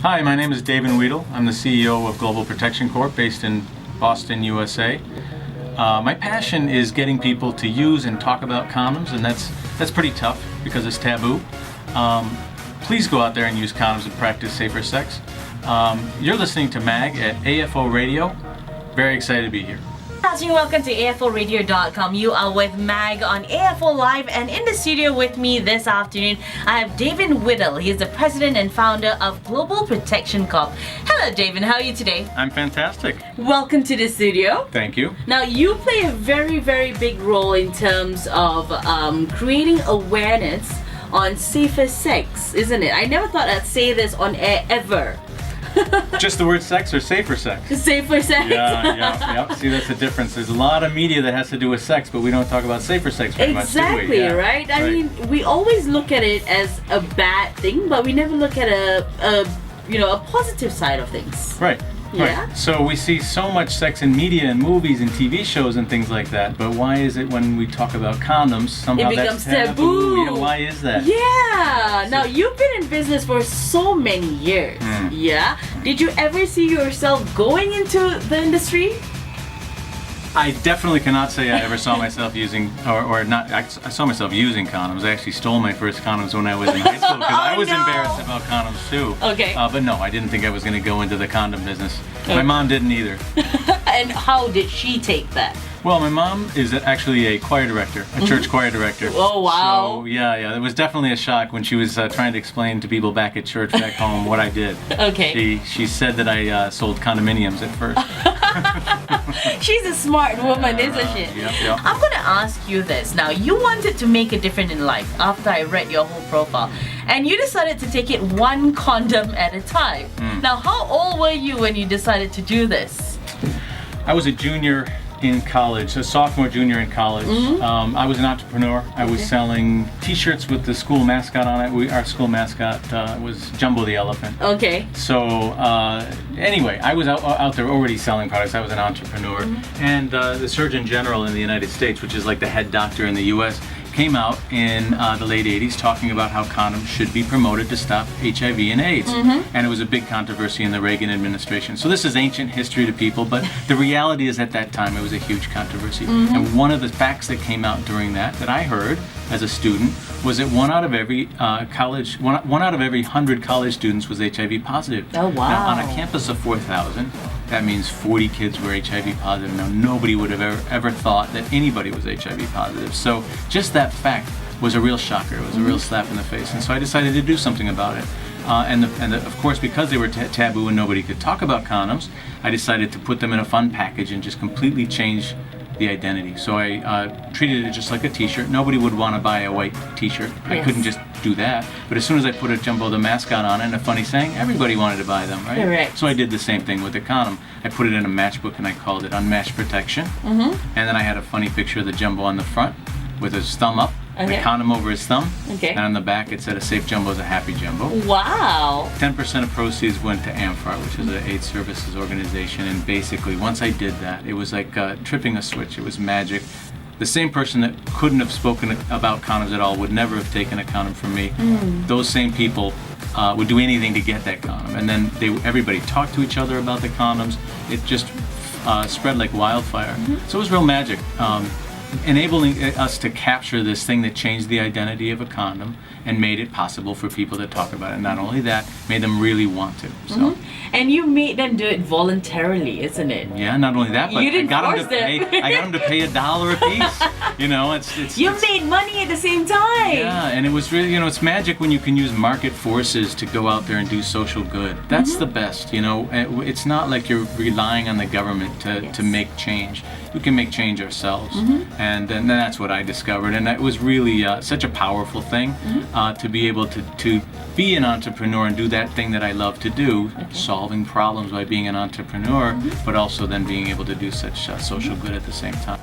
Hi, my name is Davin. I'm the CEO of Global Protection Corp based in Boston, USA. My passion is getting people to use and talk about condoms, and that's pretty tough because it's taboo. Please go out there and use condoms and practice safer sex. You're listening to Mag at AFO Radio. Very excited to be here. Welcome to AfoRadio.com. You are with Mag on AfoLive, and in the studio with me this afternoon, I have Davin Whittle. He is the president and founder of Global Protection Corp. Hello, Davin. How are you today? I'm fantastic. Welcome to the studio. Thank you. Now, you play a very, very big role in terms of creating awareness on safer sex, isn't it? I never thought I'd say this on air ever. Just the word sex or safer sex? Safer sex. Yeah. See, that's the difference. There's a lot of media that has to do with sex, but we don't talk about safer sex very much, do we? Exactly, Yeah. right? I mean, we always look at it as a bad thing, but we never look at a positive side of things. Right. Yeah. Right. So we see so much sex in media and movies and TV shows and things like that, but why is it when we talk about condoms, somehow It becomes that's taboo. Yeah, why is that? Yeah. Now, you've been in business for so many years. Yeah. Did you ever see yourself going into the industry? I definitely cannot say I ever saw myself using, or not, I saw myself using condoms. I actually stole my first condoms when I was in high school because I was embarrassed about condoms too. Okay. But no, I didn't think I was going to go into the condom business. My mom didn't either. And how did she take that? Well, my mom is actually a choir director, a church choir director. Oh, wow. So, yeah, it was definitely a shock when she was trying to explain to people back at church back home what I did. Okay. She said that I sold condominiums at first. She's a smart woman, isn't she? Yeah. I'm going to ask you this. Now, you wanted to make a difference in life after I read your whole profile, and you decided to take it one condom at a time. Now, how old were you when you decided to do this? I was a junior in college, a sophomore, junior in college. I was an entrepreneur. I was selling T-shirts with the school mascot on it. Our school mascot was Jumbo the elephant. Okay. So anyway, I was out there already selling products. I was an entrepreneur. And the Surgeon General in the United States, which is like the head doctor in the U.S., came out in the late 80s talking about how condoms should be promoted to stop HIV and AIDS. And it was a big controversy in the Reagan administration. So this is ancient history to people, but the reality is at that time it was a huge controversy. And one of the facts that came out during that I heard as a student was that one out of every 100 college students was HIV positive. Oh, wow. Now, on a campus of 4,000, that means 40 kids were HIV positive. Now, nobody would have ever thought that anybody was HIV positive. So just that fact was a real shocker. It was a real slap in the face. And so I decided to do something about it. Of course, because they were taboo and nobody could talk about condoms, I decided to put them in a fun package and just completely change the identity. So I treated it just like a T-shirt. Nobody would want to buy a white T-shirt. Yes. I couldn't just do that. But as soon as I put a Jumbo the mascot on it and a funny saying, everybody wanted to buy them, right? Correct. So I did the same thing with the condom. I put it in a matchbook and I called it Unmatched Protection. And then I had a funny picture of the Jumbo on the front with his thumb up, the condom over his thumb, and on the back it said a safe Jumbo is a happy Jumbo. Wow. 10% of proceeds went to AMFAR, which is an AIDS services organization, and basically once I did that, it was like tripping a switch. It was magic. The same person that couldn't have spoken about condoms at all would never have taken a condom from me. Those same people would do anything to get that condom, and then everybody talked to each other about the condoms. It just spread like wildfire. So it was real magic. Enabling us to capture this thing that changed the identity of a condom and made it possible for people to talk about it. And not only that, made them really want to. So. And you made them do it voluntarily, isn't it? Yeah, not only that, but You didn't I got force them to pay. I got them to pay $1 a piece. You know, it's made money at the same time. Yeah, and it was really, it's magic when you can use market forces to go out there and do social good. That's the best. It's not like you're relying on the government to make change. We can make change ourselves, and that's what I discovered. And it was really such a powerful thing to be able to be an entrepreneur and do that thing that I love to do, solving problems by being an entrepreneur, but also then being able to do such social good at the same time.